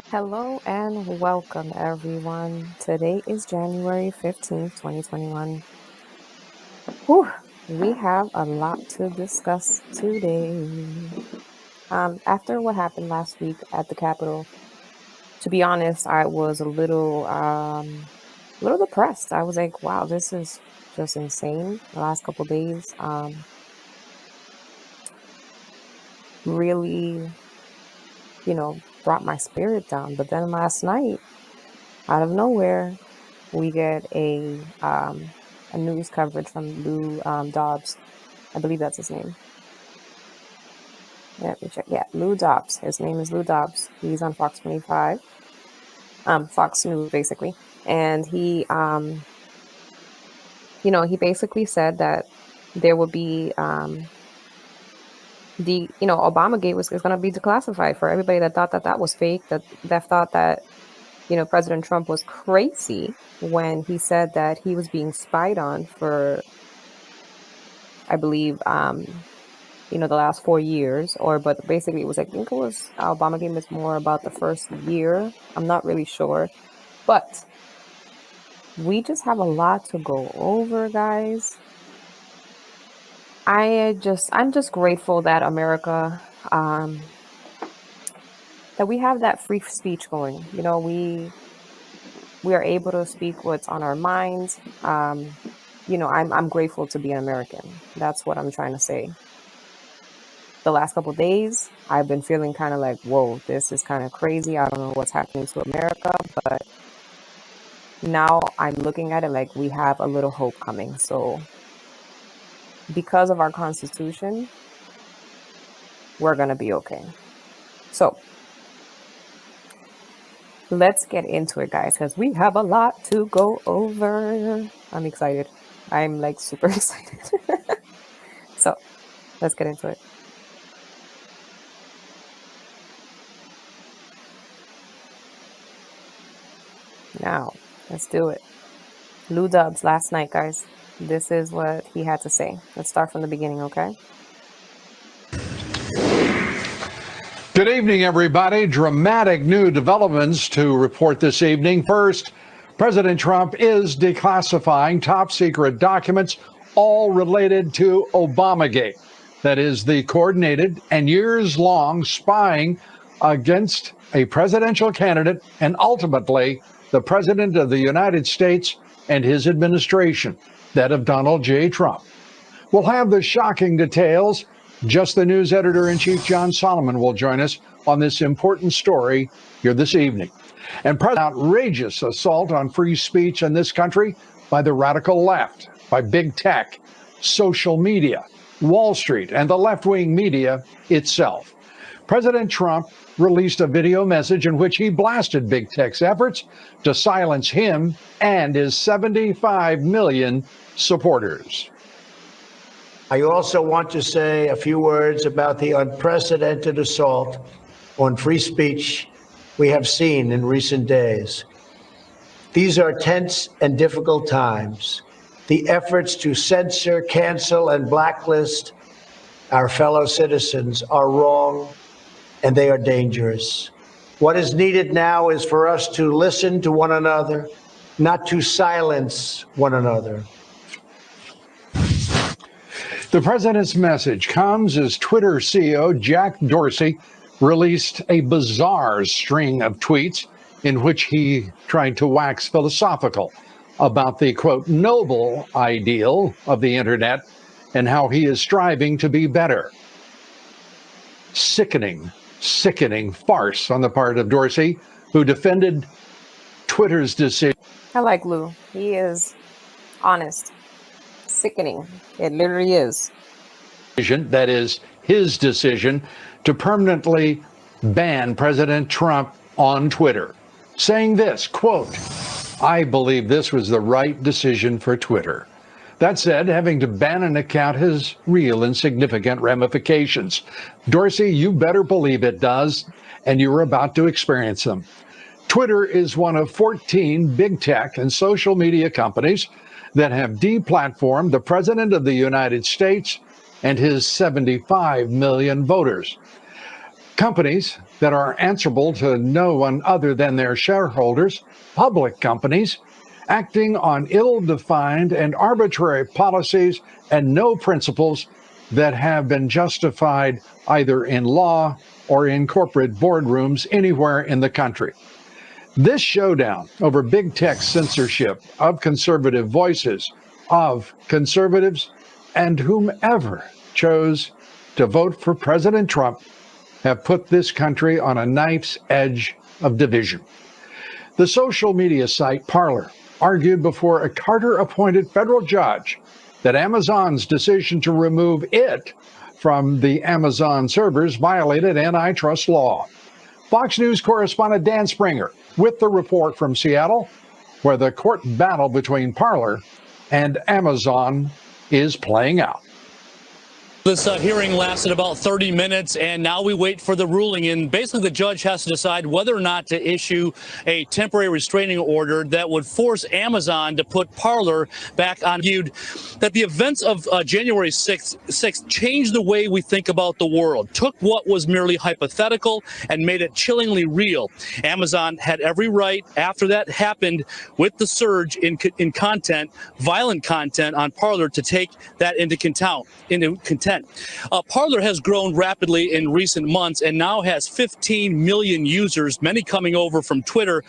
Hello and welcome, everyone. Today is January 15th, 2021. Whew, we have a lot to discuss today. After what happened last week at the Capitol, to be honest, I was a little depressed. I was like, wow, this is just insane. The last couple days, really, brought my spirit down. But then last night, out of nowhere, we get a news coverage from Lou Dobbs. I believe that's his name. Let me check. Yeah, Lou Dobbs. His name is Lou Dobbs. He's on Fox 25, Fox News basically, and he basically said that there would be Obamagate is going to be declassified for everybody that thought that that was fake, that thought that President Trump was crazy when he said that he was being spied on for, I believe, the last 4 years, but basically it was, I think it was Obamagate was more about the first year. I'm not really sure, but we just have a lot to go over, guys. I'm just grateful that America, that we have that free speech going. We are able to speak what's on our minds. I'm grateful to be an American. That's what I'm trying to say. The last couple of days, I've been feeling kind of like, whoa, this is kind of crazy. I don't know what's happening to America, but now I'm looking at it like we have a little hope coming. So because of our Constitution, we're going to be okay. So let's get into it, guys, because we have a lot to go over. I'm excited. I'm like super excited. So let's get into it. Now, let's do it. Lou Dobbs last night, guys. This is what he had to say. Let's start from the beginning, okay? Good evening, everybody. Dramatic new developments to report this evening. First, President Trump is declassifying top secret documents, all related to Obamagate. That is the coordinated and years-long spying against a presidential candidate and ultimately the President of the United States and his administration, that of Donald J. Trump. We'll have the shocking details. Just the News Editor-in-Chief John Solomon will join us on this important story here this evening. And outrageous assault on free speech in this country by the radical left, by big tech, social media, Wall Street, and the left-wing media itself. President Trump released a video message in which he blasted big tech's efforts to silence him and his 75 million supporters. I also want to say a few words about the unprecedented assault on free speech we have seen in recent days. These are tense and difficult times. The efforts to censor, cancel, and blacklist our fellow citizens are wrong, and they are dangerous. What is needed now is for us to listen to one another, not to silence one another. The president's message comes as Twitter CEO Jack Dorsey released a bizarre string of tweets in which he tried to wax philosophical about the, quote, noble ideal of the internet and how he is striving to be better. Sickening farce on the part of Dorsey, who defended Twitter's decision. I like Lou. He is honest. Sickening. It literally is. That is his decision to permanently ban President Trump on Twitter, saying this, quote, I believe this was the right decision for Twitter. That said, having to ban an account has real and significant ramifications. Dorsey, you better believe it does, and you're about to experience them. Twitter is one of 14 big tech and social media companies that have deplatformed the President of the United States and his 75 million voters. Companies that are answerable to no one other than their shareholders, public companies, acting on ill-defined and arbitrary policies and no principles that have been justified either in law or in corporate boardrooms anywhere in the country. This showdown over big tech censorship of conservative voices, of conservatives, and whomever chose to vote for President Trump have put this country on a knife's edge of division. The social media site Parler argued before a Carter-appointed federal judge that Amazon's decision to remove it from the Amazon servers violated antitrust law. Fox News correspondent Dan Springer with the report from Seattle, where the court battle between Parler and Amazon is playing out. This hearing lasted about 30 minutes, and now we wait for the ruling. And basically, the judge has to decide whether or not to issue a temporary restraining order that would force Amazon to put Parler back on. That the events of January 6th changed the way we think about the world, took what was merely hypothetical and made it chillingly real. Amazon had every right after that happened with the surge in content, violent content on Parler, to take that into content. Parler has grown rapidly in recent months and now has 15 million users, many coming over from Twitter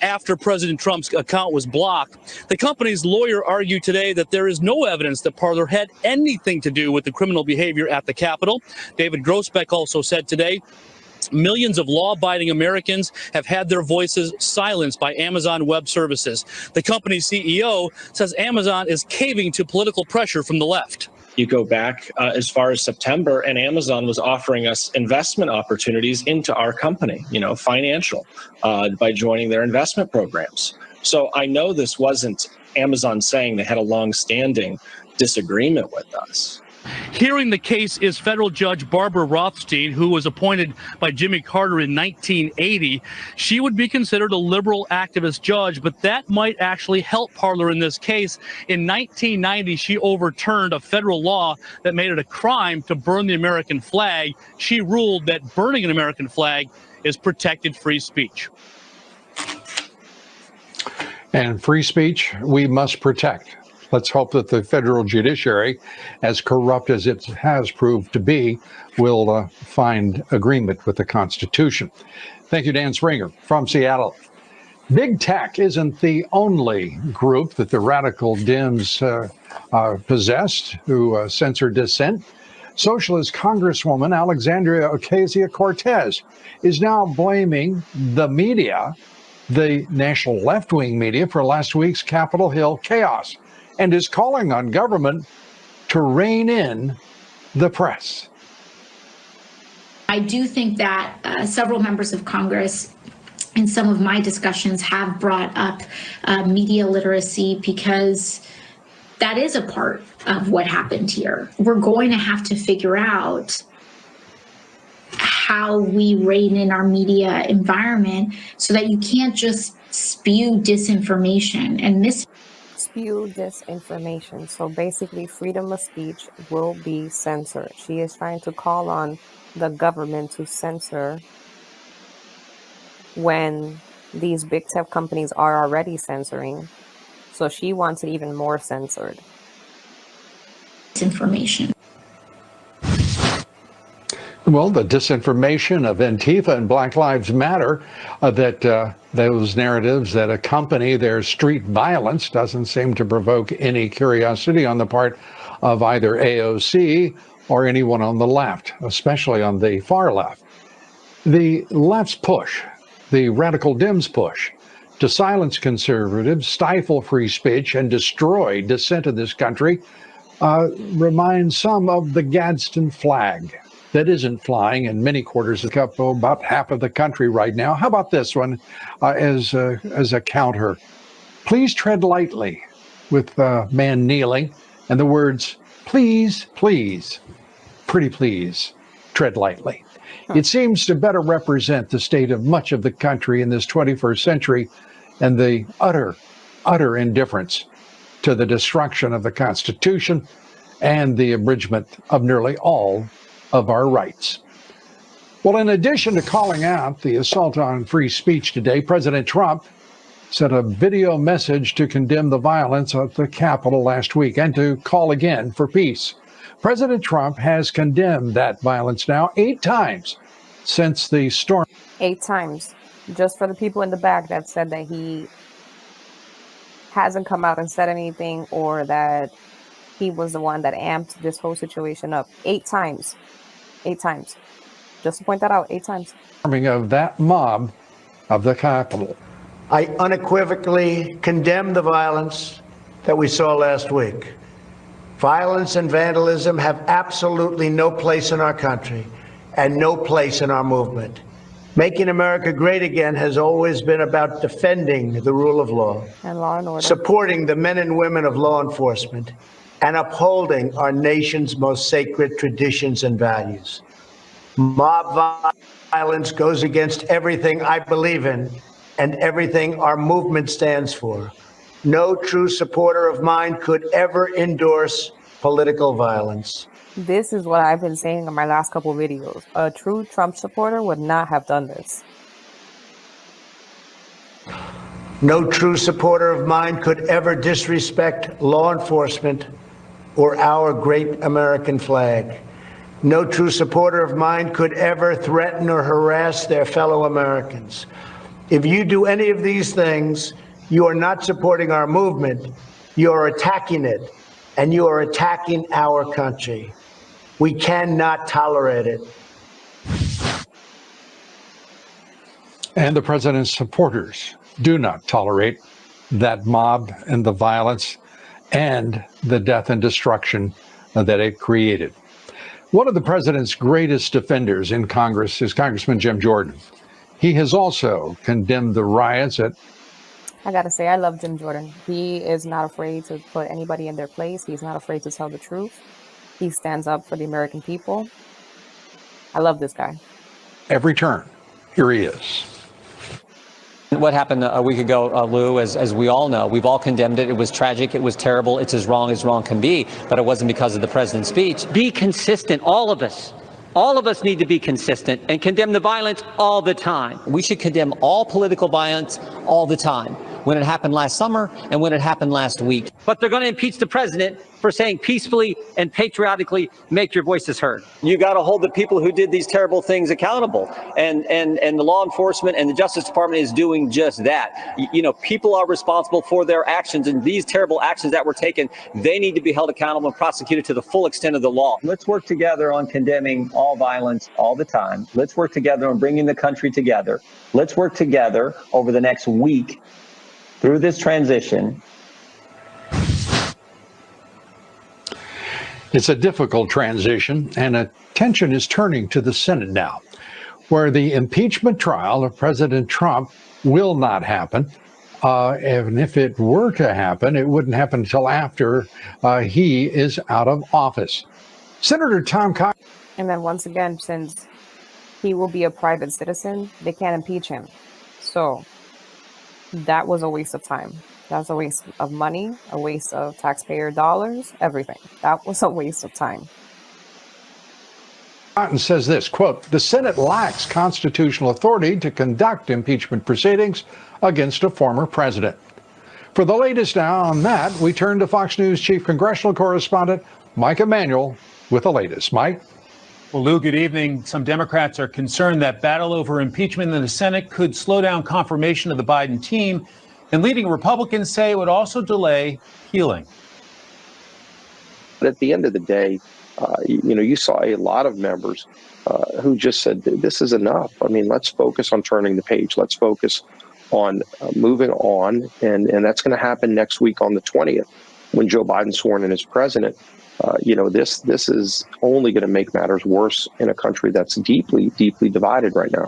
after President Trump's account was blocked. The company's lawyer argued today that there is no evidence that Parler had anything to do with the criminal behavior at the Capitol. David Grossbeck also said today millions of law-abiding Americans have had their voices silenced by Amazon Web Services. The company's CEO says Amazon is caving to political pressure from the left. You go back as far as September, and Amazon was offering us investment opportunities into our company, financial, by joining their investment programs. So I know this wasn't Amazon saying they had a long-standing disagreement with us. Hearing the case is federal judge Barbara Rothstein, who was appointed by Jimmy Carter in 1980. She would be considered a liberal activist judge, but that might actually help Parler in this case. In 1990, she overturned a federal law that made it a crime to burn the American flag. She ruled that burning an American flag is protected free speech. And free speech we must protect. Let's hope that the federal judiciary, as corrupt as it has proved to be, will find agreement with the Constitution. Thank you, Dan Springer from Seattle. Big tech isn't the only group that the radical Dems possessed who censor dissent. Socialist Congresswoman Alexandria Ocasio-Cortez is now blaming the media, the national left-wing media, for last week's Capitol Hill chaos, and is calling on government to rein in the press. I do think that several members of Congress in some of my discussions have brought up media literacy, because that is a part of what happened here. We're going to have to figure out how we rein in our media environment so that you can't just spew disinformation and spew disinformation. So basically, freedom of speech will be censored. She is trying to call on the government to censor when these big tech companies are already censoring. So she wants it even more censored. Disinformation. Well, the disinformation of Antifa and Black Lives Matter, that those narratives that accompany their street violence doesn't seem to provoke any curiosity on the part of either AOC or anyone on the left, especially on the far left. The left's push, the radical Dems push, to silence conservatives, stifle free speech, and destroy dissent in this country reminds some of the Gadsden flag that isn't flying in many quarters of the Capitol, about half of the country right now. How about this one as a counter? Please tread lightly, with a man kneeling, and the words, please, please, pretty please, tread lightly. It seems to better represent the state of much of the country in this 21st century and the utter indifference to the destruction of the Constitution and the abridgment of nearly all of our rights. Well, in addition to calling out the assault on free speech today, President Trump sent a video message to condemn the violence at the Capitol last week and to call again for peace. President Trump has condemned that violence now 8 times since the storm. 8 times. Just for the people in the back that said that he hasn't come out and said anything, or that he was the one that amped this whole situation up. 8 times. 8 times. Just to point that out, 8 times. Of that mob of the Capitol. I unequivocally condemn the violence that we saw last week. Violence and vandalism have absolutely no place in our country and no place in our movement. Making America great again has always been about defending the rule of law, And law and order. supporting the men and women of law enforcement, and upholding our nation's most sacred traditions and values. Mob violence goes against everything I believe in and everything our movement stands for. No true supporter of mine could ever endorse political violence. This is what I've been saying in my last couple videos. A true Trump supporter would not have done this. No true supporter of mine could ever disrespect law enforcement or our great American flag. No true supporter of mine could ever threaten or harass their fellow Americans. If you do any of these things, you are not supporting our movement. You are attacking it, and you are attacking our country. We cannot tolerate it. And the president's supporters do not tolerate that mob and the violence and the death and destruction that it created. One of the president's greatest defenders in Congress is Congressman Jim Jordan. He has also condemned the riots at. I gotta say, I love Jim Jordan. He is not afraid to put anybody in their place. He's not afraid to tell the truth. He stands up for the American people. I love this guy. Every turn. Here he is. What happened a week ago, Lou, as we all know, we've all condemned it. It was tragic. It was terrible. It's as wrong can be. But it wasn't because of the president's speech. Be consistent, all of us. All of us need to be consistent and condemn the violence all the time. We should condemn all political violence all the time, when it happened last summer and when it happened last week. But they're going to impeach the president for saying peacefully and patriotically, make your voices heard. You got to hold the people who did these terrible things accountable. And the law enforcement and the Justice Department is doing just that. You know, people are responsible for their actions, and these terrible actions that were taken, they need to be held accountable and prosecuted to the full extent of the law. Let's work together on condemning all violence all the time. Let's work together on bringing the country together. Let's work together over the next week through this transition. It's a difficult transition, and attention is turning to the Senate now, where the impeachment trial of President Trump will not happen. And if it were to happen, it wouldn't happen until after he is out of office. Senator Tom Cotton. And then once again, since he will be a private citizen, they can't impeach him. So that was a waste of time. That's a waste of money, a waste of taxpayer dollars, everything. That was a waste of time. Cotton says this, quote, "The Senate lacks constitutional authority to conduct impeachment proceedings against a former president." For the latest now on that, we turn to Fox News chief congressional correspondent Mike Emanuel with the latest. Mike? Well, Lou, good evening. Some Democrats are concerned that battle over impeachment in the Senate could slow down confirmation of the Biden team, and leading Republicans say it would also delay healing. But at the end of the day, you saw a lot of members who just said, this is enough. I mean, let's focus on turning the page. Let's focus on moving on. And that's going to happen next week on the 20th when Joe Biden's sworn in as president. This is only going to make matters worse in a country that's deeply, deeply divided right now.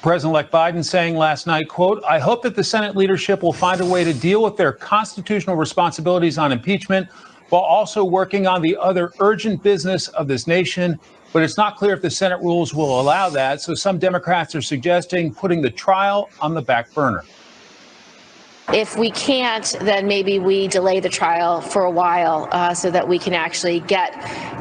President-elect Biden saying last night, quote, "I hope that the Senate leadership will find a way to deal with their constitutional responsibilities on impeachment while also working on the other urgent business of this nation. But it's not clear if the Senate rules will allow that. So some Democrats are suggesting putting the trial on the back burner." If we can't, then maybe we delay the trial for a while so that we can actually get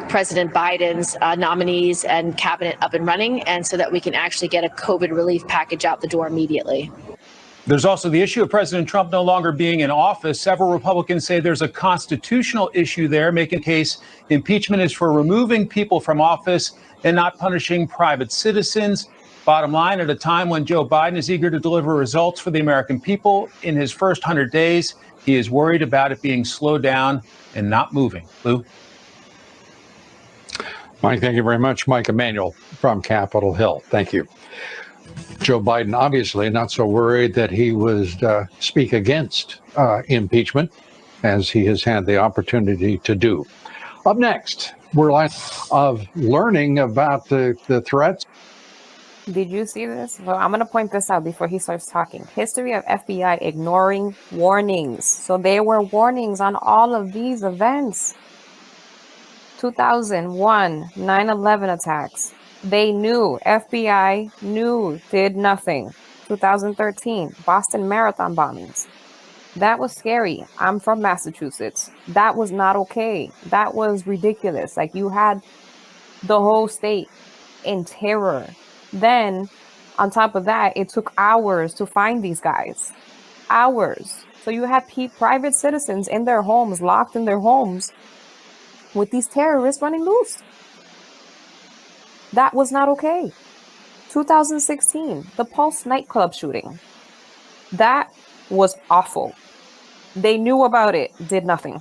President Biden's nominees and cabinet up and running, and so that we can actually get a COVID relief package out the door immediately. There's also the issue of President Trump no longer being in office. Several Republicans say there's a constitutional issue there, making the case impeachment is for removing people from office and not punishing private citizens. Bottom line, at a time when Joe Biden is eager to deliver results for the American people in his first 100 days, he is worried about it being slowed down and not moving. Lou? Mike, thank you very much. Mike Emanuel from Capitol Hill. Thank you. Joe Biden, obviously not so worried that he would speak against impeachment, as he has had the opportunity to do. Up next, we're learning about the threats. Did you see this? Well, I'm going to point this out before he starts talking. History of FBI ignoring warnings. So there were warnings on all of these events. 2001, 9/11 attacks. They knew, FBI knew, did nothing. 2013, Boston Marathon bombings. That was scary. I'm from Massachusetts. That was not okay. That was ridiculous. Like, you had the whole state in terror. Then, on top of that, it took hours to find these guys. Hours. So you had private citizens in their homes, locked in their homes, with these terrorists running loose. That was not okay. 2016, the Pulse nightclub shooting. That was awful. They knew about it, did nothing.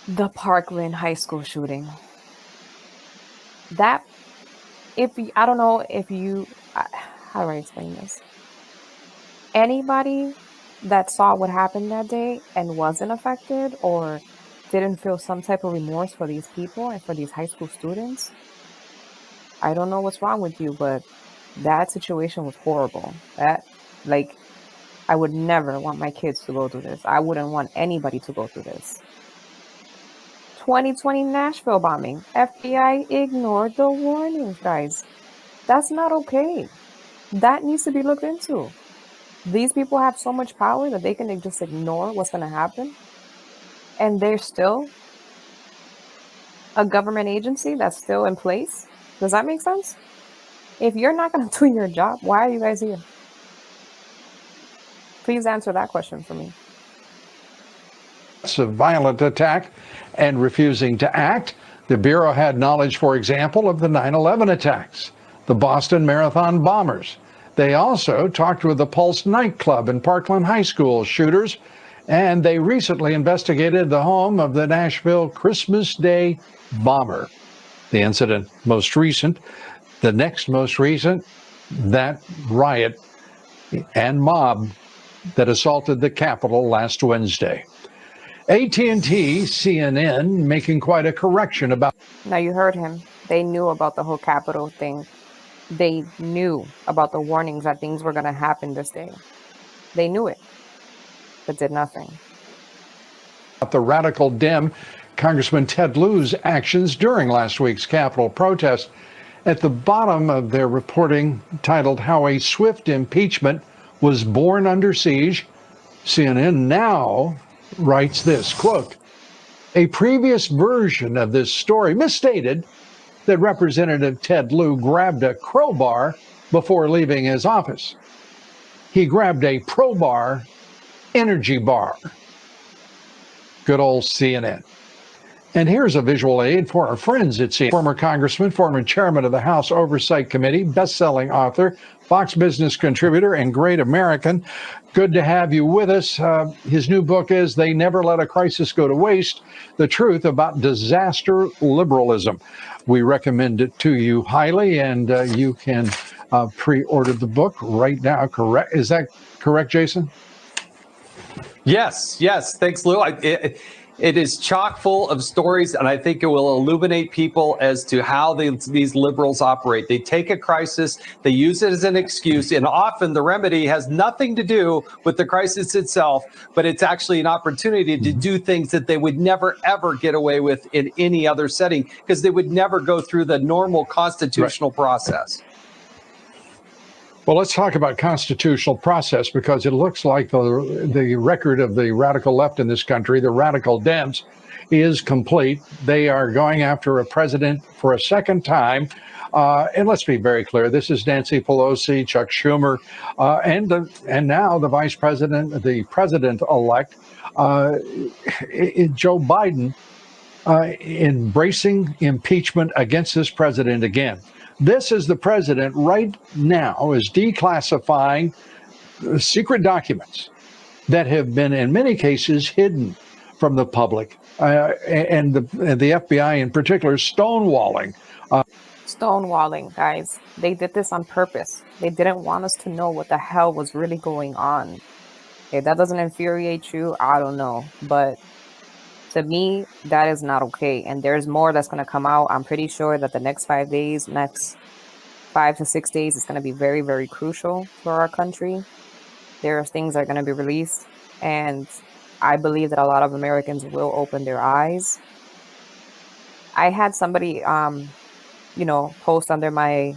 The Parkland High School shooting. That, I don't know if you, how do I explain this? Anybody that saw what happened that day and wasn't affected or didn't feel some type of remorse for these people and for these high school students, I don't know what's wrong with you, but that situation was horrible. I would never want my kids to go through this. I wouldn't want anybody to go through this. 2020 Nashville bombing. FBI ignored the warnings, guys. That's not okay. That needs to be looked into. These people have so much power that they can just ignore what's going to happen. And there's still a government agency that's still in place. Does that make sense? If you're not going to do your job, why are you guys here? Please answer that question for me. It's a violent attack and refusing to act. The Bureau had knowledge, for example, of the 9/11 attacks, the Boston Marathon bombers. They also talked with the Pulse nightclub and Parkland High School shooters, and they recently investigated the home of the Nashville Christmas Day bomber. The incident most recent, the next most recent, that riot and mob that assaulted the Capitol last Wednesday. AT&T, CNN making quite a correction about. Now you heard him. They knew about the whole Capitol thing. They knew about the warnings that things were going to happen this day. They knew it, but did nothing. The radical Dem, Congressman Ted Lieu's actions during last week's Capitol protest. At the bottom of their reporting, titled "How a Swift Impeachment Was Born Under Siege," CNN now writes this, quote, "A previous version of this story misstated that Representative Ted Lieu grabbed a crowbar before leaving his office. He grabbed a Pro-Bar energy bar." Good old CNN. And here's a visual aid for our friends at CNN. Former congressman, former chairman of the House Oversight Committee, best-selling author, Fox Business contributor, and great American. Good to have you with us. His new book is "They Never Let a Crisis Go to Waste: The Truth About Disaster Liberalism." We recommend it to you highly, and you can pre-order the book right now. Correct? Is that correct, Jason? Yes. Thanks, Lou. It is chock full of stories, and I think it will illuminate people as to how these liberals operate. They take a crisis, they use it as an excuse, and often the remedy has nothing to do with the crisis itself, but it's actually an opportunity to do things that they would never, ever get away with in any other setting, because they would never go through the normal constitutional process. Well, let's talk about constitutional process, because it looks like the record of the radical left in this country, the radical Dems, is complete. They are going after a president for a second time. And let's be very clear, this is Nancy Pelosi, Chuck Schumer, and now the vice president, the president-elect, Joe Biden, embracing impeachment against this president again. This is the president right now is declassifying secret documents that have been, in many cases, hidden from the public, and the FBI in particular stonewalling. Stonewalling, guys. They did this on purpose. They didn't want us to know what the hell was really going on. If that doesn't infuriate you, I don't know. But to me, that is not okay. And there's more that's going to come out. I'm pretty sure that the next 5 days, next 5 to 6 days is going to be very, very crucial for our country. There are things that are going to be released. And I believe that a lot of Americans will open their eyes. I had somebody, post under my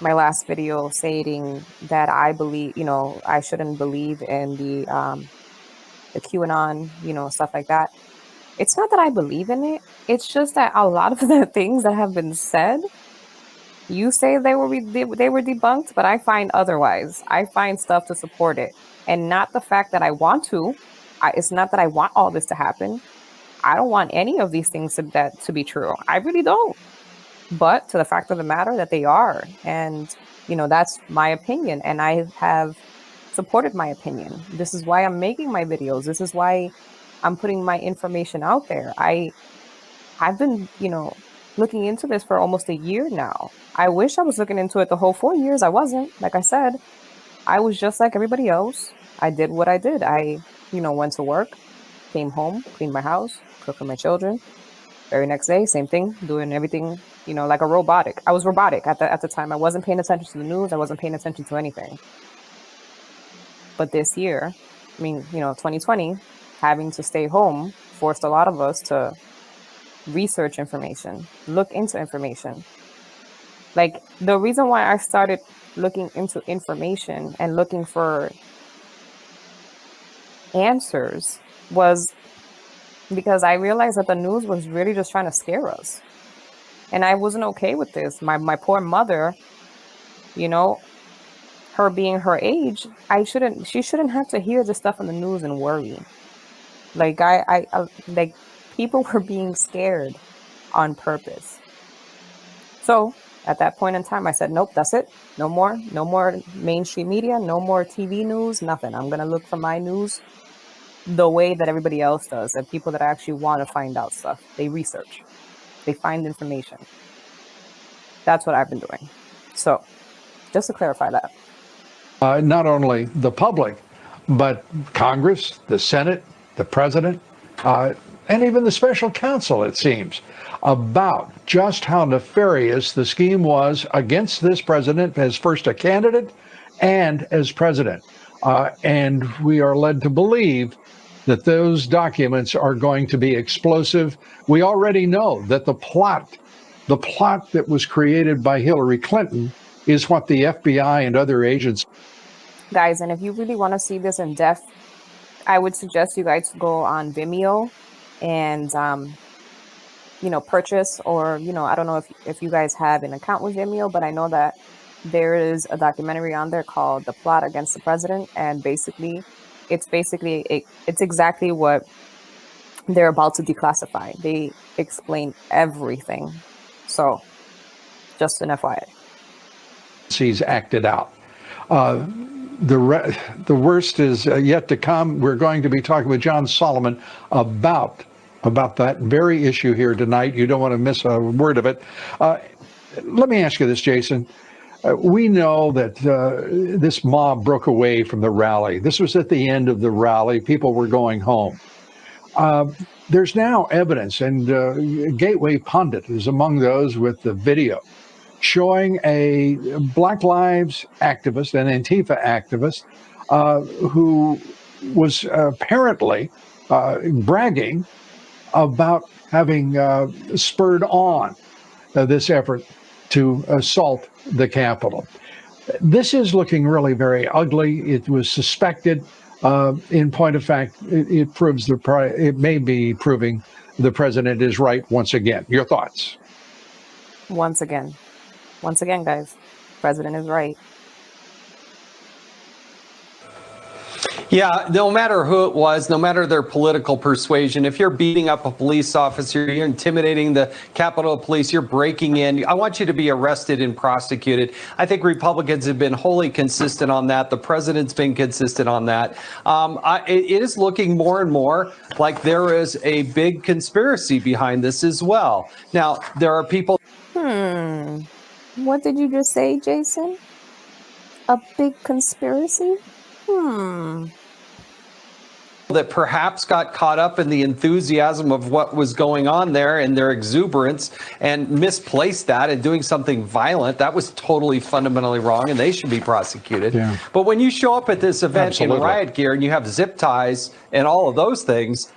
my last video stating that I believe, I shouldn't believe in the QAnon, stuff like that. It's not that I believe in it. It's just that a lot of the things that have been said, you say they were debunked, but I find otherwise. I find stuff to support it, and not the fact that I want to. It's not that I want all this to happen. I don't want any of these things to be true. I really don't. But to the fact of the matter that they are, and that's my opinion, and I have supported my opinion. This is why I'm making my videos. This is why I'm putting my information out there. I've been, looking into this for almost a year now. I wish I was looking into it the whole 4 years. I wasn't. Like I said, I was just like everybody else. I did what I did. I, went to work, came home, cleaned my house, cooked for my children. Very next day, same thing, doing everything, like a robotic. I was robotic at the time. I wasn't paying attention to the news. I wasn't paying attention to anything. But this year, 2020, having to stay home forced a lot of us to research information, look into information. Like, the reason why I started looking into information and looking for answers was because I realized that the news was really just trying to scare us. And I wasn't okay with this. My poor mother, her being her age, she shouldn't have to hear this stuff on the news and worry. Like, like, people were being scared on purpose. So at that point in time, I said, nope, that's it. No more mainstream media, no more TV news, nothing. I'm going to look for my news the way that everybody else does, and people that actually want to find out stuff. They research, they find information. That's what I've been doing. So just to clarify that. Not only the public, but Congress, the Senate, the president, and even the special counsel, it seems, about just how nefarious the scheme was against this president as first a candidate and as president. And we are led to believe that those documents are going to be explosive. We already know that the plot that was created by Hillary Clinton is what the FBI and other agents. Guys, and if you really want to see this in depth, I would suggest you guys go on Vimeo and, purchase, or, I don't know if you guys have an account with Vimeo, but I know that there is a documentary on there called The Plot Against the President. And it's exactly what they're about to declassify. They explain everything. So just an FYI. He's acted out. The worst is yet to come. We're going to be talking with John Solomon about that very issue here tonight. You don't want to miss a word of it. Let me ask you this, Jason. We know that this mob broke away from the rally. This was at the end of the rally. People were going home. There's now evidence, and Gateway Pundit is among those with the video, showing a Black Lives activist, an Antifa activist, who was apparently bragging about having spurred on this effort to assault the Capitol. This is looking really very ugly. It was suspected. In point of fact, it proves it may be proving the president is right once again. Your thoughts? Once again, guys, president is right. Yeah, no matter who it was, no matter their political persuasion, if you're beating up a police officer, you're intimidating the Capitol Police, you're breaking in, I want you to be arrested and prosecuted. I think Republicans have been wholly consistent on that. The president's been consistent on that. It is looking more and more like there is a big conspiracy behind this as well. Now, there are people. What did you just say, Jason? A big conspiracy? That perhaps got caught up in the enthusiasm of what was going on there and their exuberance and misplaced that and doing something violent. That was totally fundamentally wrong, and they should be prosecuted. Yeah. But when you show up at this event Absolutely. in riot gear and you have zip ties and all of those things,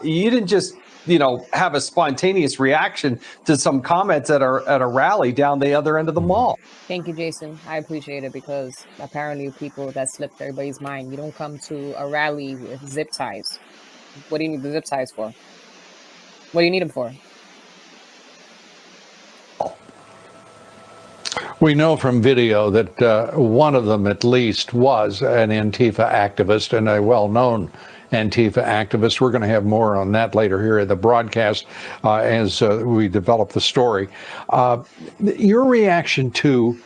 you didn't just have a spontaneous reaction to some comments at a rally down the other end of the mall. Thank you, Jason. I appreciate it, because apparently people that slipped everybody's mind. You don't come to a rally with zip ties. What do you need the zip ties for? What do you need them for? We know from video that one of them at least was an Antifa activist, and a well-known Antifa activist. We're going to have more on that later here in the broadcast as we develop the story. Your reaction to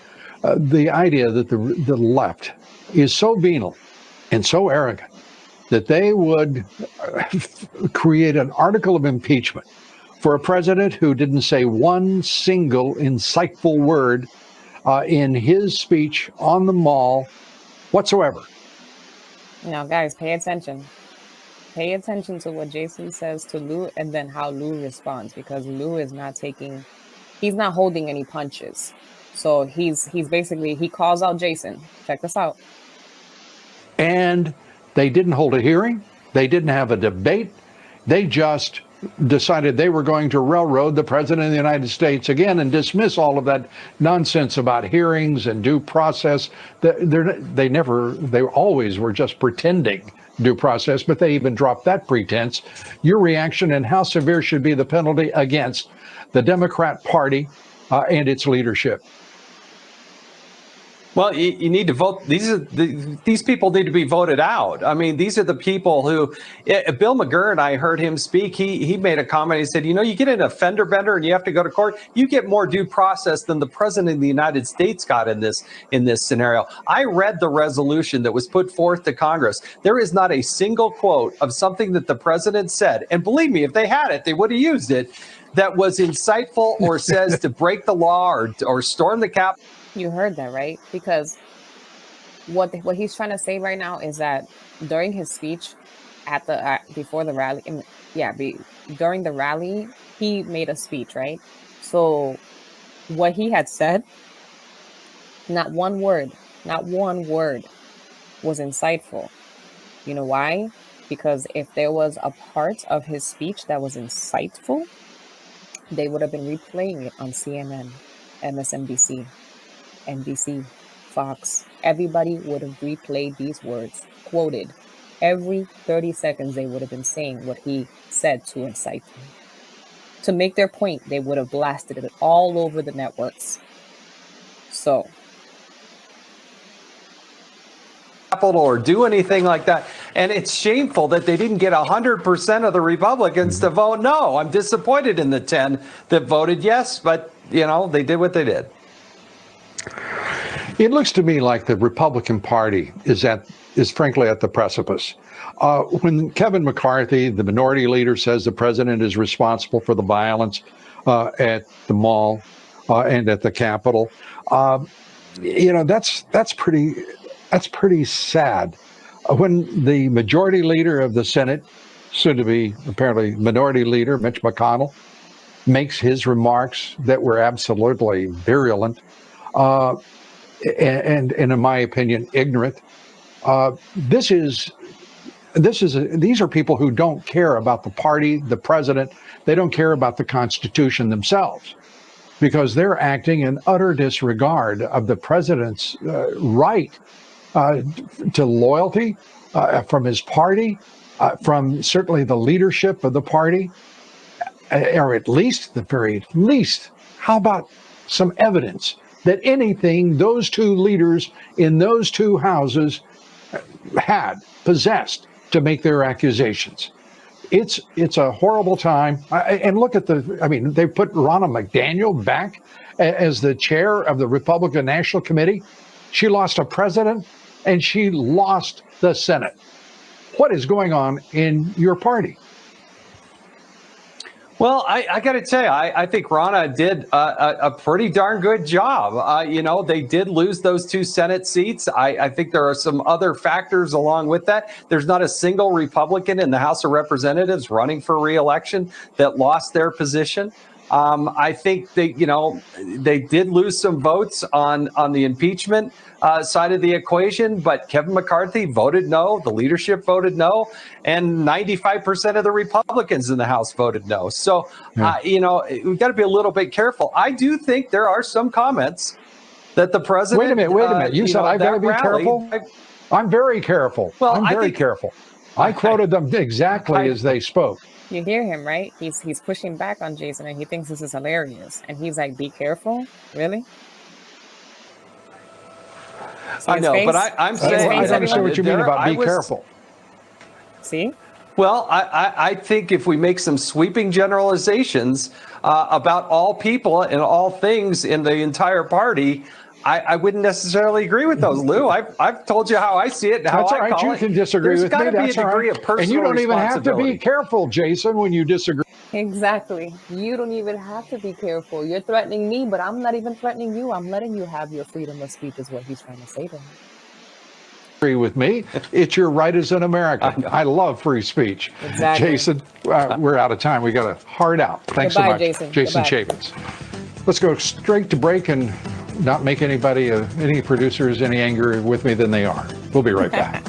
the idea that the left is so venal and so arrogant that they would create an article of impeachment for a president who didn't say one single insightful word in his speech on the mall whatsoever. Now, guys, pay attention. Pay attention to what Jason says to Lou, and then how Lou responds, because Lou is he's not holding any punches. So he's basically, he calls out Jason. Check this out. And they didn't hold a hearing. They didn't have a debate. They just decided they were going to railroad the president of the United States again and dismiss all of that nonsense about hearings and due process. They always were just pretending due process, but they even dropped that pretense. Your reaction, and how severe should be the penalty against the Democrat Party and its leadership? Well, you need to vote. These people need to be voted out. I mean, these are the people who, Bill McGurn, I heard him speak. He made a comment. He said, you get an offender bender and you have to go to court. You get more due process than the president of the United States got in this scenario. I read the resolution that was put forth to Congress. There is not a single quote of something that the president said. And believe me, if they had it, they would have used it, that was insightful or says to break the law or storm the Capitol. You heard that, right? Because what he's trying to say right now is that during his speech at the before the rally, during the rally, he made a speech, right? So what he had said, not one word was insightful. You know why? Because if there was a part of his speech that was insightful, they would have been replaying it on CNN, MSNBC, NBC, Fox. Everybody would have replayed these words, quoted. Every 30 seconds, they would have been saying what he said to incite them. To make their point, they would have blasted it all over the networks. So, or do anything like that. And it's shameful that they didn't get 100% of the Republicans to vote no. I'm disappointed in the 10 that voted yes, but, they did what they did. It looks to me like the Republican Party is frankly at the precipice. When Kevin McCarthy, the minority leader, says the president is responsible for the violence at the mall and at the Capitol, that's pretty sad. When the majority leader of the Senate, soon to be apparently minority leader Mitch McConnell, makes his remarks that were absolutely virulent and in my opinion, ignorant. These are people who don't care about the party, the president. They don't care about the Constitution themselves. because they're acting in utter disregard of the president's right to loyalty from his party, from certainly the leadership of the party, or at least, the very least, how about some evidence that anything those two leaders in those two houses had possessed to make their accusations? It's a horrible time. And look at they put Ronna McDaniel back as the chair of the Republican National Committee. She lost a president and she lost the Senate. What is going on in your party? Well, I got to tell you, I think Ronna did a pretty darn good job. They did lose those 2 Senate seats. I think there are some other factors along with that. There's not a single Republican in the House of Representatives running for re-election that lost their position. I think they did lose some votes on the impeachment side of the equation, but Kevin McCarthy voted no, the leadership voted no, and 95% of the Republicans in the House voted no. So, we've got to be a little bit careful. I do think there are some comments that the president... Wait a minute. You said I've got to be careful? I'm very careful. Well, I'm very careful. I quoted them exactly as they spoke. You hear him, right? He's pushing back on Jason, and he thinks this is hilarious. And he's like, "Be careful, really." I know, but I'm saying I don't understand what you mean about be careful. See? Well, I think if we make some sweeping generalizations about all people and all things in the entire party, I wouldn't necessarily agree with those, Lou. I've told you how I see it and how I call it. You can disagree with me. There's got to be a degree of personal responsibility. And you don't even have to be careful, Jason, when you disagree. Exactly. You don't even have to be careful. You're threatening me, but I'm not even threatening you. I'm letting you have your freedom of speech is what he's trying to say to him. Agree with me. It's your right as an American. I love free speech. Exactly. Jason, we're out of time. We got to hard out. Thanks Goodbye, so much. Jason Chaffetz. Let's go straight to break and not make anybody, any producers, any angrier with me than they are. We'll be right back.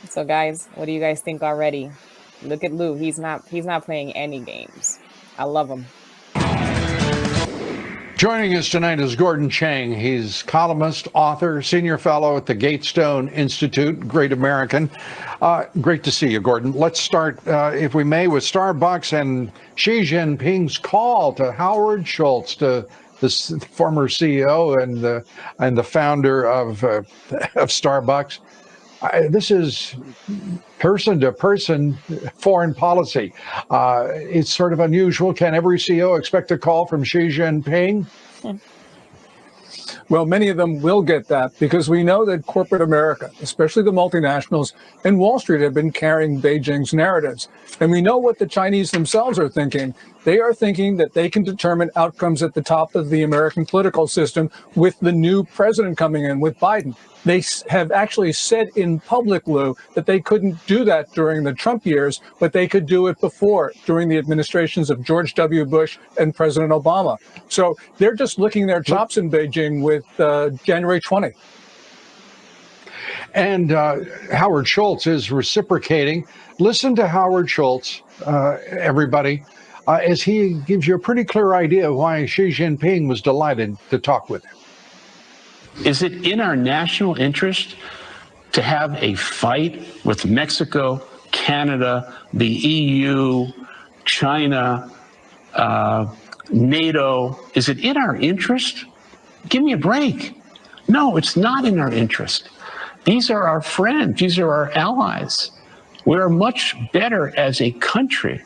So guys, what do you guys think already? Look at Lou. He's not playing any games. I love him. Joining us tonight is Gordon Chang. He's columnist, author, senior fellow at the Gatestone Institute, Great American. Great to see you, Gordon. Let's start, if we may, with Starbucks and Xi Jinping's call to Howard Schultz, to the former CEO and the founder of Starbucks. This is person-to-person foreign policy. It's sort of unusual. Can every CEO expect a call from Xi Jinping? Well, many of them will get that because we know that corporate America, especially the multinationals and Wall Street, have been carrying Beijing's narratives. And we know what the Chinese themselves are thinking. They are thinking that they can determine outcomes at the top of the American political system with the new president coming in, with Biden. They have actually said in public, Lou, that they couldn't do that during the Trump years, but they could do it before, during the administrations of George W. Bush and President Obama. So they're just licking their chops in Beijing with January 20. And Howard Schultz is reciprocating. Listen to Howard Schultz, everybody, as he gives you a pretty clear idea of why Xi Jinping was delighted to talk with him. Is it in our national interest to have a fight with Mexico, Canada, the EU, China, NATO? Is it in our interest? Give me a break. No, it's not in our interest. These are our friends. These are our allies. We're much better as a country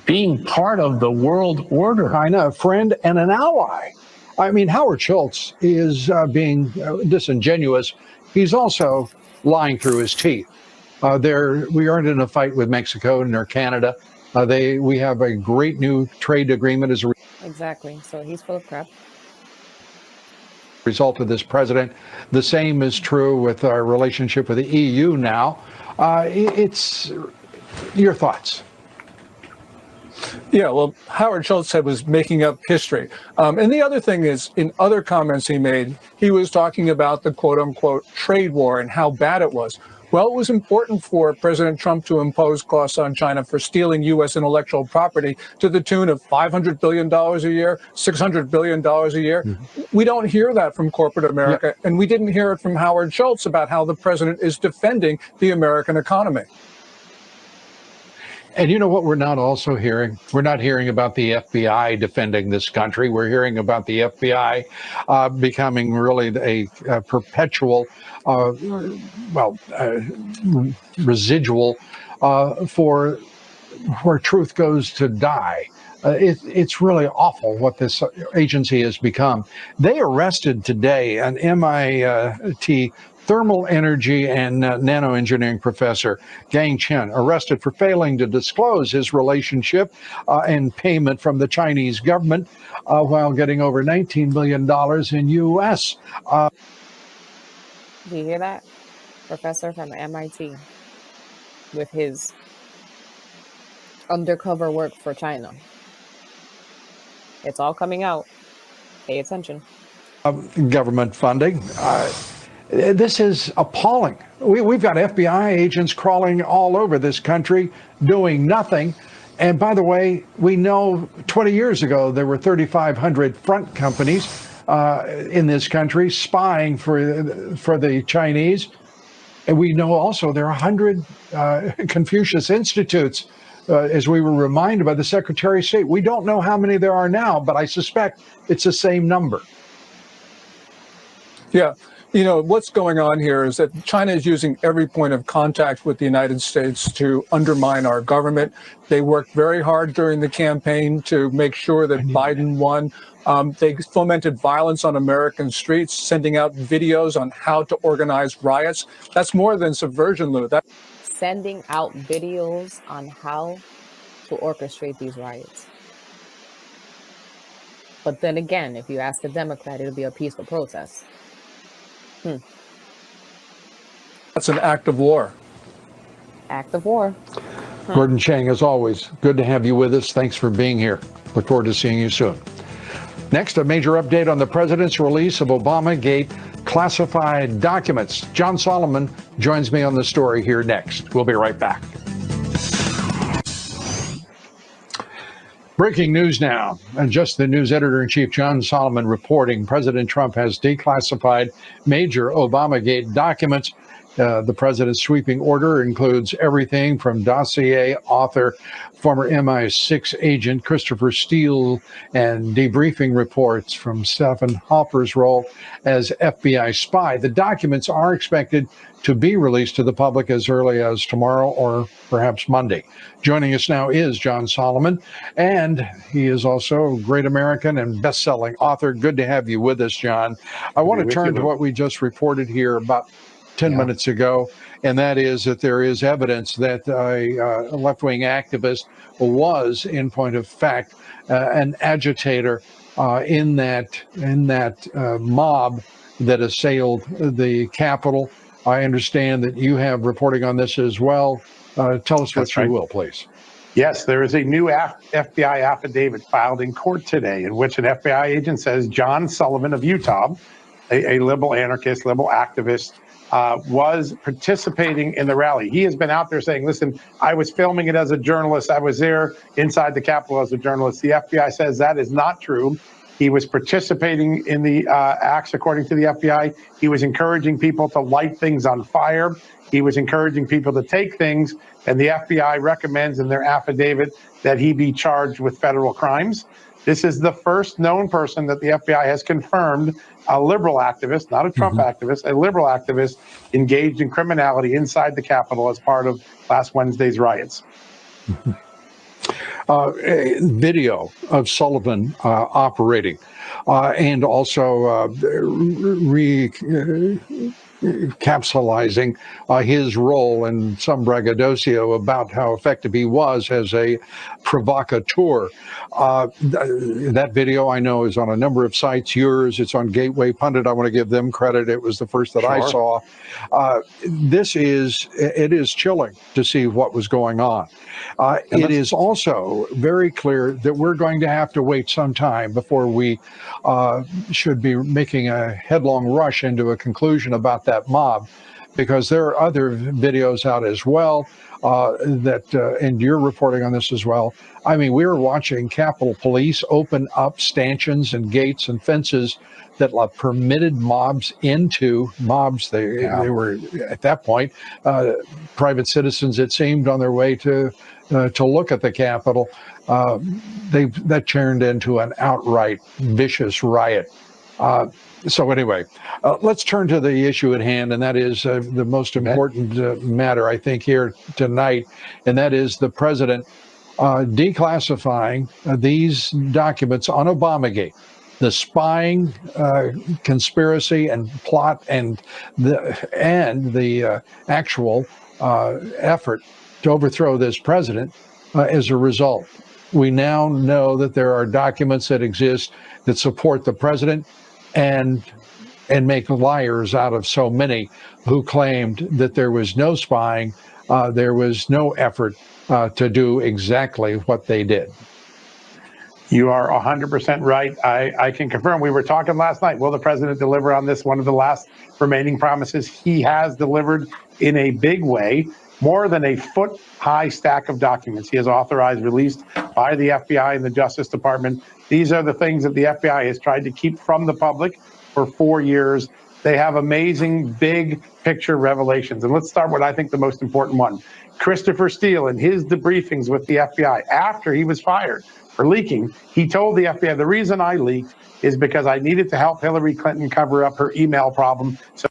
being part of the world order. China, a friend and an ally. I mean, Howard Schultz is being disingenuous. He's also lying through his teeth. We aren't in a fight with Mexico and Canada. We have a great new trade agreement as a Exactly. So he's full of crap. result of this president. The same is true with our relationship with the EU now. It's your thoughts. Yeah, well, Howard Schultz said was making up history. And the other thing is, in other comments he made, he was talking about the quote unquote trade war and how bad it was. Well, it was important for President Trump to impose costs on China for stealing U.S. intellectual property to the tune of $500 billion a year, $600 billion a year. We don't hear that from corporate America, and we didn't hear it from Howard Schultz about how the president is defending the American economy. And you know what we're not also hearing? We're not hearing about the FBI defending this country. We're hearing about the FBI becoming really a perpetual, residual for where truth goes to die. It's really awful what this agency has become. They arrested today an MIT thermal energy and nanoengineering professor, Gang Chen, arrested for failing to disclose his relationship and payment from the Chinese government while getting over $19 million in U.S. Do you hear that? Professor from MIT with his undercover work for China. It's all coming out. Pay attention. Government funding. This is appalling. We've got FBI agents crawling all over this country doing nothing. And by the way, we know 20 years ago there were 3,500 front companies in this country spying for the Chinese. And we know also there are 100 Confucius Institutes, as we were reminded by the Secretary of State. We don't know how many there are now, but I suspect it's the same number. Yeah. You know, what's going on here is that China is using every point of contact with the United States to undermine our government. They worked very hard during the campaign to make sure that Biden won. They fomented violence on American streets, sending out videos on how to organize riots. That's more than subversion, Lou. Sending out videos on how to orchestrate these riots. But then again, if you ask a Democrat, it'll be a peaceful protest. That's an act of war. Act of war. Gordon Chang, as always, good to have you with us. Thanks for being here. Look forward to seeing you soon. Next, a major update on the president's release of Obamagate classified documents. John Solomon joins me on the story here next. We'll be right back. Breaking news now, and just the news editor-in-chief John Solomon reporting President Trump has declassified major Obamagate documents. The president's sweeping order includes everything from dossier author, former MI6 agent Christopher Steele, and debriefing reports from Stephen Hopper's role as FBI spy. The documents are expected to be released to the public as early as tomorrow or perhaps Monday. Joining us now is John Solomon, and he is also a great American and best-selling author. Good to have you with us, John. I want to turn to what we just reported here about 10 minutes ago, and that is that there is evidence that a left-wing activist was, in point of fact, an agitator in that mob that assailed the Capitol. I understand that you have reporting on this as well. Tell us what you will, please. Yes, there is a new FBI affidavit filed in court today in which an FBI agent says John Sullivan of Utah, a liberal anarchist, liberal activist, was participating in the rally. He has been out there saying, listen, I was filming it as a journalist. I was there inside the Capitol as a journalist. The FBI says that is not true. He was participating in the acts, according to the FBI. He was encouraging people to light things on fire. He was encouraging people to take things, and the FBI recommends in their affidavit that he be charged with federal crimes. This is the first known person that the FBI has confirmed, a liberal activist, not a Trump activist, a liberal activist engaged in criminality inside the Capitol as part of last Wednesday's riots. A video of Sullivan operating and also capsulizing his role and some braggadocio about how effective he was as a provocateur. That video, I know, is on a number of sites. Yours, it's on Gateway Pundit. I want to give them credit. It was the first that I saw. It is chilling to see what was going on. It is also very clear that we're going to have to wait some time before we should be making a headlong rush into a conclusion about that mob, because there are other videos out as well and you're reporting on this as well. I mean, we were watching Capitol Police open up stanchions and gates and fences that permitted mobs into mobs. They were at that point private citizens, it seemed, on their way to look at the Capitol. That turned into an outright vicious riot. So anyway, let's turn to the issue at hand, and that is the most important matter, I think, here tonight, and that is the president declassifying these documents on Obamagate, the spying conspiracy and plot, and the actual effort to overthrow this president as a result. We now know that there are documents that exist that support the president and make liars out of so many who claimed that there was no spying, there was no effort to do exactly what they did. You are 100% right. I can confirm. We were talking last night. Will the president deliver on this? One of the last remaining promises. He has delivered in a big way. More than a foot-high stack of documents he has authorized, released by the FBI and the Justice Department. These are the things that the FBI has tried to keep from the public for 4 years. They have amazing big picture revelations. And let's start with, I think, the most important one. Christopher Steele, in his debriefings with the FBI after he was fired for leaking, he told the FBI, the reason I leaked is because I needed to help Hillary Clinton cover up her email problem. So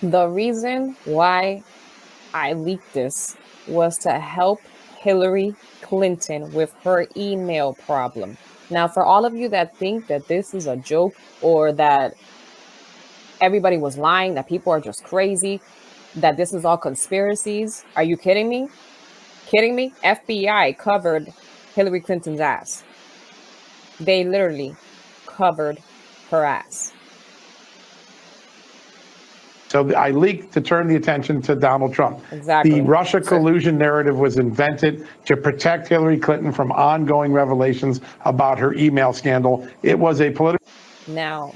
the reason why I leaked this was to help Hillary Clinton with her email problem. Now, for all of you that think that this is a joke or that everybody was lying, that people are just crazy, that this is all conspiracies, are you kidding me? Kidding me? FBI covered Hillary Clinton's ass. They literally covered her ass. So I leaked to turn the attention to Donald Trump. Exactly. The Russia collusion narrative was invented to protect Hillary Clinton from ongoing revelations about her email scandal. It was a political. Now,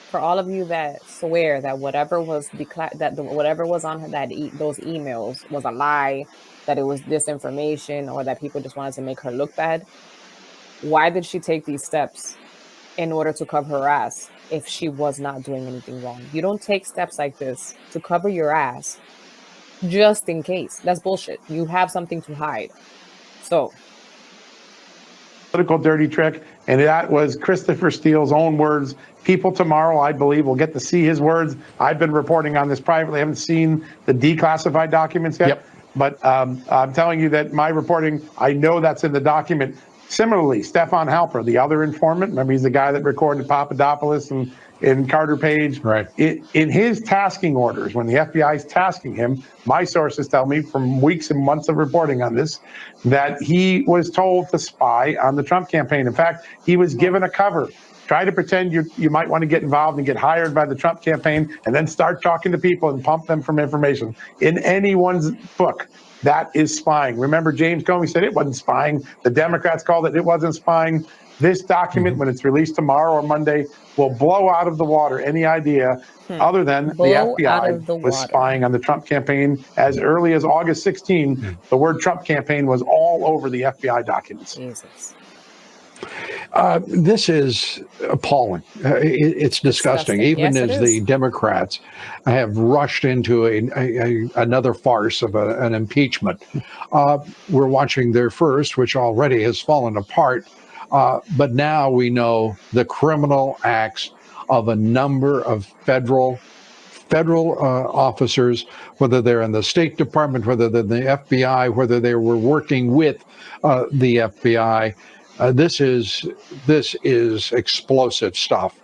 for all of you that swear that whatever was whatever was on those emails was a lie, that it was disinformation, or that people just wanted to make her look bad, why did she take these steps in order to cover her ass if she was not doing anything wrong? You don't take steps like this to cover your ass just in case. That's bullshit. You have something to hide. So, political dirty trick, and that was Christopher Steele's own words. People tomorrow, I believe, will get to see his words. I've been reporting on this privately. I haven't seen the declassified documents yet. Yep. But I'm telling you that my reporting, I know that's in the document. Similarly, Stefan Halper, the other informant, remember he's the guy that recorded Papadopoulos and Carter Page. Right. In his tasking orders, when the FBI is tasking him, my sources tell me from weeks and months of reporting on this, that he was told to spy on the Trump campaign. In fact, he was given a cover. Try to pretend you might want to get involved and get hired by the Trump campaign, and then start talking to people and pump them from information. In anyone's book, that is spying. Remember, James Comey said it wasn't spying. The Democrats called it wasn't spying. This document, when it's released tomorrow or Monday, will blow out of the water any idea other than the FBI was spying on the Trump campaign. As early as August 16, the word Trump campaign was all over the FBI documents. Jesus. This is appalling. It's disgusting. Even yes, as the Democrats have rushed into another farce of an impeachment. We're watching their first, which already has fallen apart. But now we know the criminal acts of a number of federal officers, whether they're in the State Department, whether they're in the FBI, whether they were working with the FBI. This is explosive stuff.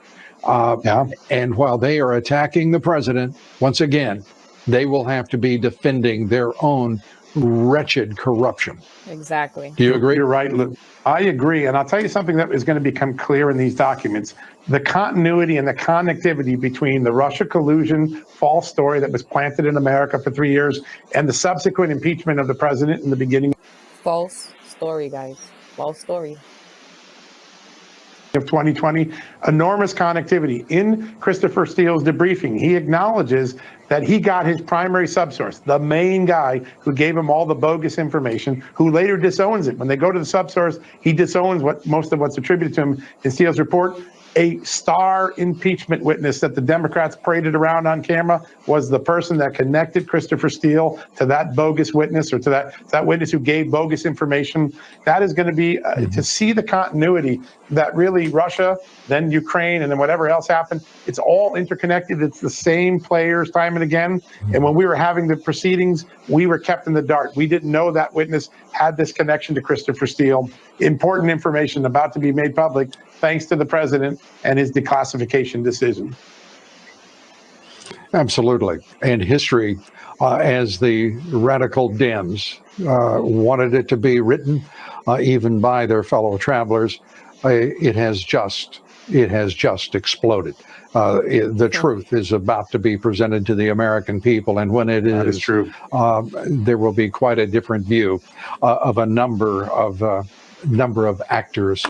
And while they are attacking the president, once again, they will have to be defending their own wretched corruption. Exactly. Do you agree? You're right, Luke. I agree. And I'll tell you something that is going to become clear in these documents. The continuity and the connectivity between the Russia collusion false story that was planted in America for 3 years and the subsequent impeachment of the president in the beginning. False story, guys. False story. of 2020, enormous connectivity. In Christopher Steele's debriefing, he acknowledges that he got his primary subsource, the main guy who gave him all the bogus information, who later disowns it. When they go to the subsource, he disowns most of what's attributed to him in Steele's report. A star impeachment witness that the Democrats paraded around on camera was the person that connected Christopher Steele to that bogus witness, or to that witness who gave bogus information. That is going to be to see the continuity that really Russia, then Ukraine, and then whatever else happened. It's all interconnected. It's the same players time and again. And when we were having the proceedings, we were kept in the dark. We didn't know that witness had this connection to Christopher Steele. Important information about to be made public, thanks to the president and his declassification decision. Absolutely. And history, as the radical Dems wanted it to be written, even by their fellow travelers, it has just exploded. The truth is about to be presented to the American people, and when it is true, there will be quite a different view of a number of actors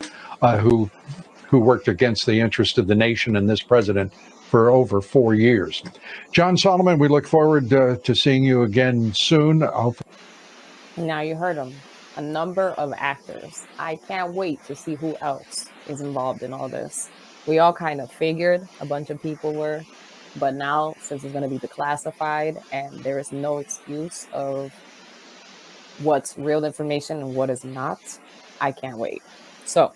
who worked against the interest of the nation and this president for over 4 years. John Solomon, we look forward to seeing you again soon. Now you heard him. A number of actors. I can't wait to see who else is involved in all this. We all kind of figured a bunch of people were, but now since it's going to be declassified and there is no excuse of what's real information and what is not, I can't wait. So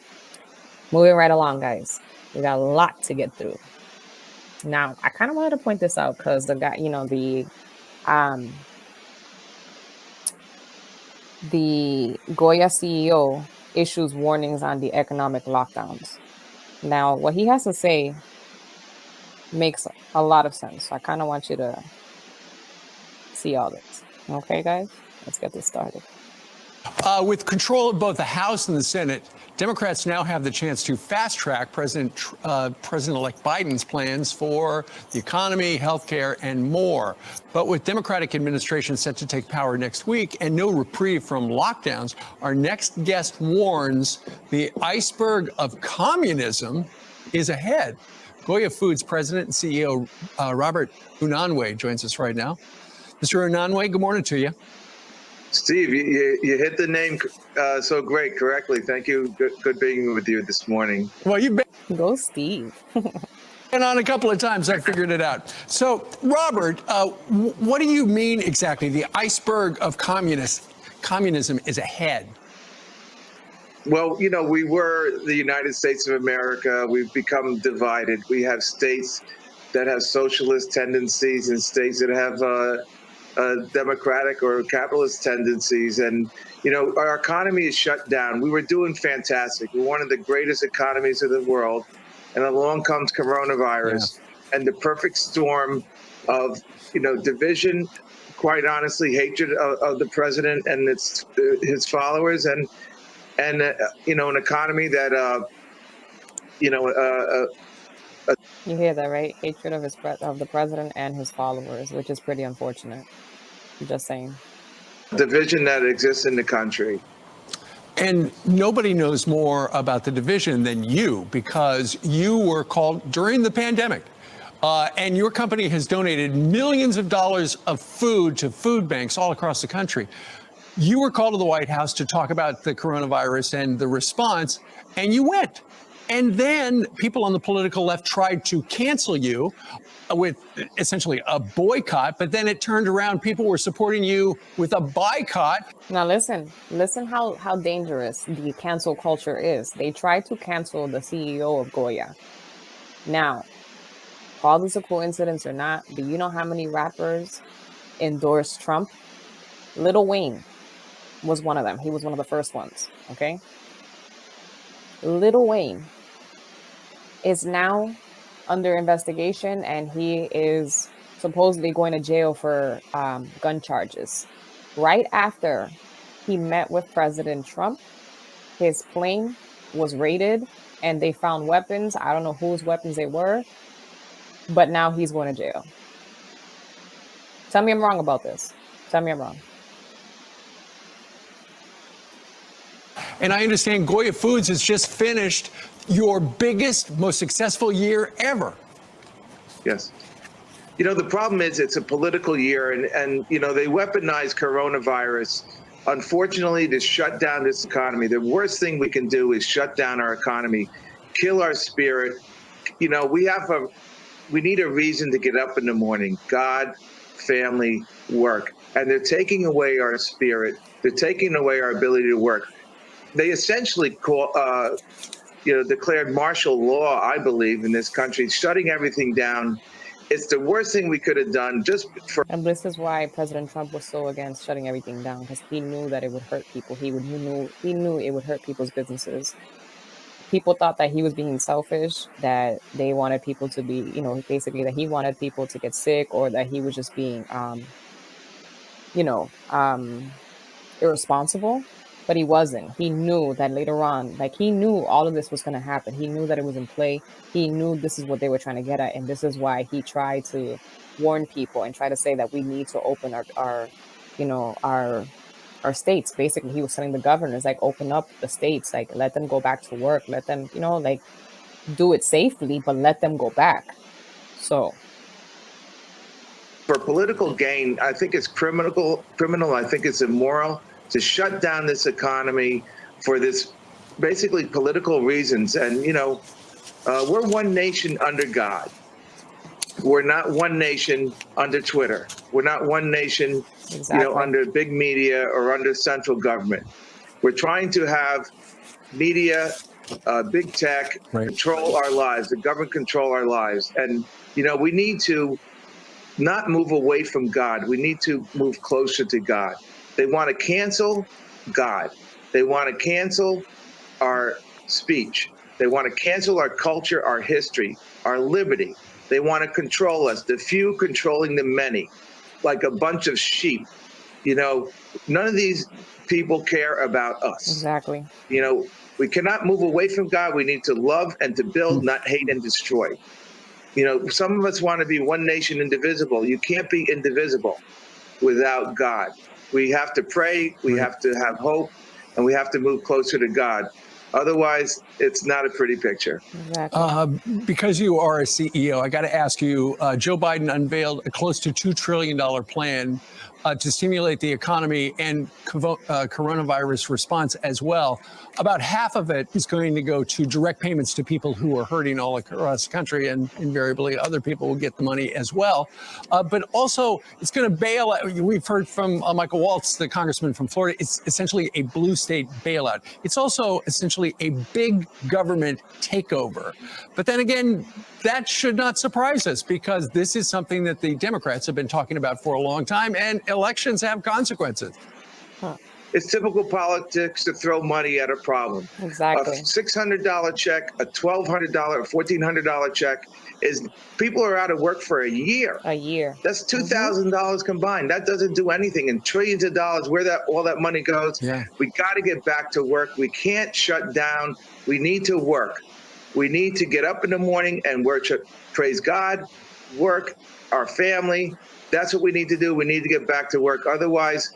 moving right along, guys, we got a lot to get through. Now, I kind of wanted to point this out because the guy, the Goya CEO issues warnings on the economic lockdowns. Now, what he has to say makes a lot of sense. So I kind of want you to see all this. Okay, guys, let's get this started. With control of both the House and the Senate, Democrats now have the chance to fast-track President-elect Biden's plans for the economy, health care, and more. But with Democratic administration set to take power next week and no reprieve from lockdowns, our next guest warns the iceberg of communism is ahead. Goya Foods President and CEO Robert Unanue joins us right now. Mr. Unanue, good morning to you. Steve, you hit the name so great, correctly. Thank you. Good being with you this morning. Well, you've been... Go, Steve. And on a couple of times, I figured it out. So, Robert, what do you mean exactly? The iceberg of communism is ahead. Well, we were the United States of America. We've become divided. We have states that have socialist tendencies and states that have democratic or capitalist tendencies. And, our economy is shut down. We were doing fantastic. We're one of the greatest economies of the world. And along comes coronavirus and the perfect storm of, division, quite honestly, hatred of the president and his followers, and an economy that, you hear that, right? Hatred of the president and his followers, which is pretty unfortunate. I'm just saying. Division that exists in the country. And nobody knows more about the division than you, because you were called during the pandemic. And your company has donated millions of dollars of food to food banks all across the country. You were called to the White House to talk about the coronavirus and the response, and you went. And then people on the political left tried to cancel you with essentially a boycott, but then it turned around. People were supporting you with a boycott. Now listen how dangerous the cancel culture is. They tried to cancel the CEO of Goya. Now, call this a coincidence or not, do you know how many rappers endorsed Trump? Lil Wayne was one of them. He was one of the first ones, okay? Lil Wayne is now under investigation, and he is supposedly going to jail for gun charges. Right after he met with President Trump, his plane was raided and they found weapons. I don't know whose weapons they were, but now he's going to jail. Tell me I'm wrong about this. Tell me I'm wrong. And I understand Goya Foods has just finished your biggest, most successful year ever. Yes. You know, the problem is it's a political year, and you know, they weaponize coronavirus, unfortunately, to shut down this economy. The worst thing we can do is shut down our economy, kill our spirit. You know, we need a reason to get up in the morning. God, family, work. And they're taking away our spirit. They're taking away our ability to work. They essentially declared martial law, I believe, in this country, shutting everything down. It's the worst thing we could have done And this is why President Trump was so against shutting everything down, because he knew that it would hurt people. He knew it would hurt people's businesses. People thought that he was being selfish, that they wanted people to be, basically that he wanted people to get sick, or that he was just being, irresponsible. But he wasn't. He knew that later on, he knew all of this was going to happen. He knew that it was in play. He knew this is what they were trying to get at. And this is why he tried to warn people and try to say that we need to open our states. Basically, he was telling the governors, open up the states, let them go back to work, let them, do it safely, but let them go back. So for political gain, I think it's criminal. I think it's immoral to shut down this economy for this basically political reasons. And, we're one nation under God. We're not one nation under Twitter. We're not one nation, under big media or under central government. We're trying to have media, big tech control our lives, the government control our lives. And, we need to not move away from God. We need to move closer to God. They want to cancel God. They want to cancel our speech. They want to cancel our culture, our history, our liberty. They want to control us, the few controlling the many, like a bunch of sheep. None of these people care about us. Exactly. We cannot move away from God. We need to love and to build, not hate and destroy. Some of us want to be one nation indivisible. You can't be indivisible without God. We have to pray, we have to have hope, and we have to move closer to God. Otherwise, it's not a pretty picture. Exactly. Because you are a CEO, I got to ask you, Joe Biden unveiled a close to $2 trillion plan to stimulate the economy and coronavirus response as well. About half of it is going to go to direct payments to people who are hurting all across the country, and invariably other people will get the money as well. But also, it's going to bail out. We've heard from Michael Waltz, the congressman from Florida. It's essentially a blue state bailout. It's also essentially a big government takeover. But then again, that should not surprise us, because this is something that the Democrats have been talking about for a long time, and elections have consequences. It's typical politics to throw money at a problem. Exactly. A $600 check, a $1,200, a $1,400 check is people are out of work for a year. A year. That's $2,000 combined. That doesn't do anything. And trillions of dollars, where all that money goes. Yeah. We got to get back to work. We can't shut down. We need to work. We need to get up in the morning and work. Praise God, work, our family. That's what we need to do. We need to get back to work. Otherwise,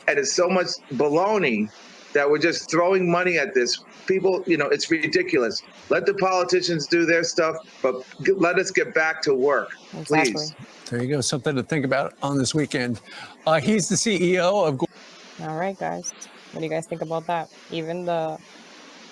and it's so much baloney that we're just throwing money at this. People, it's ridiculous. Let the politicians do their stuff, but let us get back to work, Exactly. please. There you go. Something to think about on this weekend. He's the CEO of. All right, guys. What do you guys think about that? Even the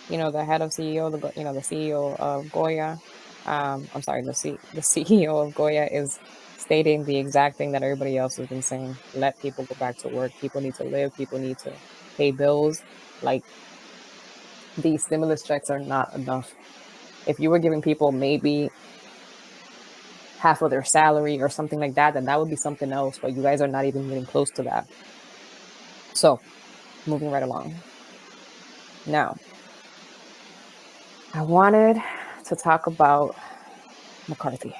head of CEO, the CEO of Goya, the CEO of Goya is stating the exact thing that everybody else has been saying. Let people go back to work. People need to live. People need to pay bills. These stimulus checks are not enough. If you were giving people maybe half of their salary or something like that, then that would be something else. But you guys are not even getting close to that. So, moving right along. Now, I wanted to talk about McCarthy.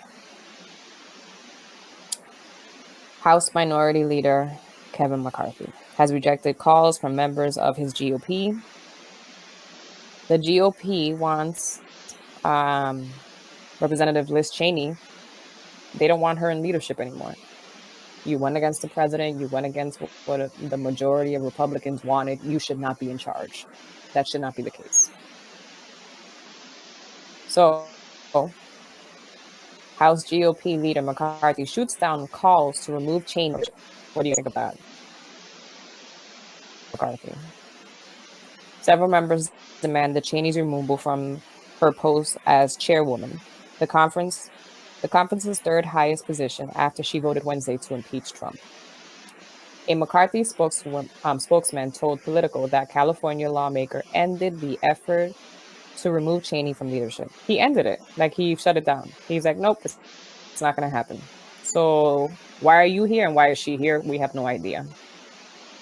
House Minority Leader Kevin McCarthy has rejected calls from members of his GOP. The GOP wants Representative Liz Cheney. They don't want her in leadership anymore. You went against the president. You went against what the majority of Republicans wanted. You should not be in charge. That should not be the case. So, House GOP leader McCarthy shoots down calls to remove Cheney. What do you think about McCarthy? Several members demanded Cheney's removal from her post as chairwoman, the conference's third highest position after she voted Wednesday to impeach Trump. A McCarthy spokesman told Politico that California lawmaker ended the effort to remove Cheney from leadership. He ended it, like he shut it down. He's like, nope, it's not going to happen. So why are you here and why is she here? We have no idea.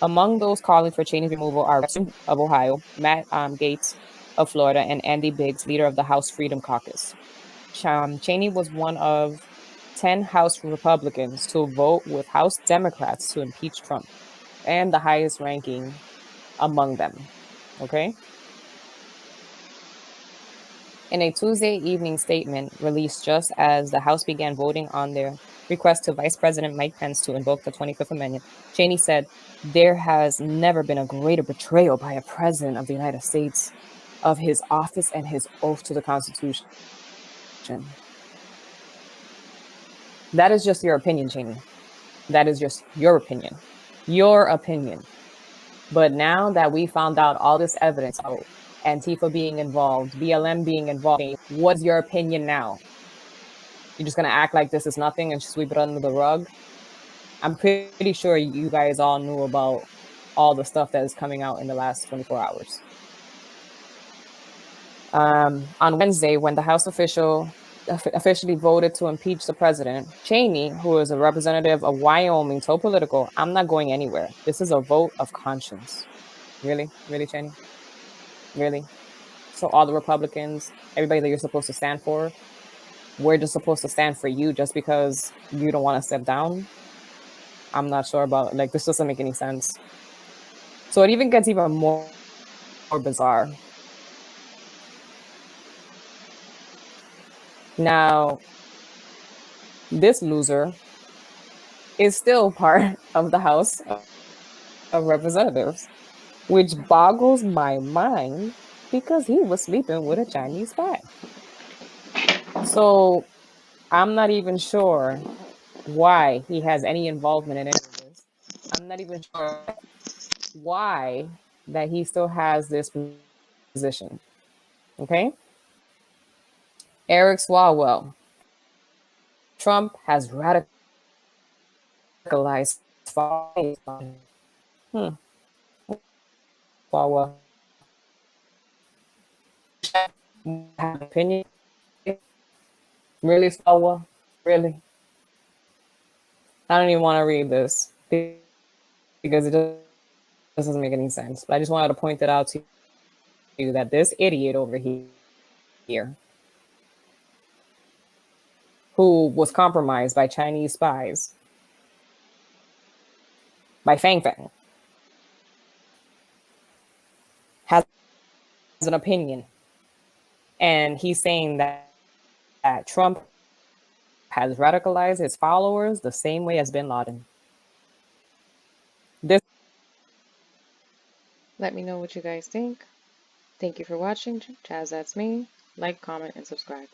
Among those calling for Cheney's removal are Rex of Ohio, Matt Gaetz of Florida, and Andy Biggs, leader of the House Freedom Caucus. Cheney was one of 10 House Republicans to vote with House Democrats to impeach Trump, and the highest ranking among them. Okay? In a Tuesday evening statement released just as the House began voting on their request to Vice President Mike Pence to invoke the 25th Amendment, Cheney said, "There has never been a greater betrayal by a president of the United States of his office and his oath to the Constitution." That is just your opinion, Cheney. That is just your opinion. Your opinion. But now that we found out all this evidence, Antifa being involved, BLM being involved, what's your opinion now? You're just going to act like this is nothing and sweep it under the rug? I'm pretty sure you guys all knew about all the stuff that is coming out in the last 24 hours. On Wednesday, when the House officially voted to impeach the president, Cheney, who is a representative of Wyoming, told Politico, "I'm not going anywhere. This is a vote of conscience." Really? Really, Cheney? Really? So all the Republicans, everybody that you're supposed to stand for, we're just supposed to stand for you just because you don't want to step down? I'm not sure about, like, this doesn't make any sense. So it even gets even more bizarre. Now, this loser is still part of the House of Representatives, which boggles my mind because he was sleeping with a Chinese spy. So I'm not even sure why he has any involvement in any of this. I'm not even sure why that he still has this position. Okay? Eric Swalwell. Trump has radicalized Swalwell. Have an opinion? Really, Swalwell? Really? I don't even want to read this because it doesn't make any sense. But I just wanted to point it out to you that this idiot over here who was compromised by Chinese spies, by Fang Fang, has an opinion. And he's saying that Trump has radicalized his followers the same way as bin Laden. Let me know what you guys think. Thank you for watching. Chaz, that's me. Like, comment, and subscribe.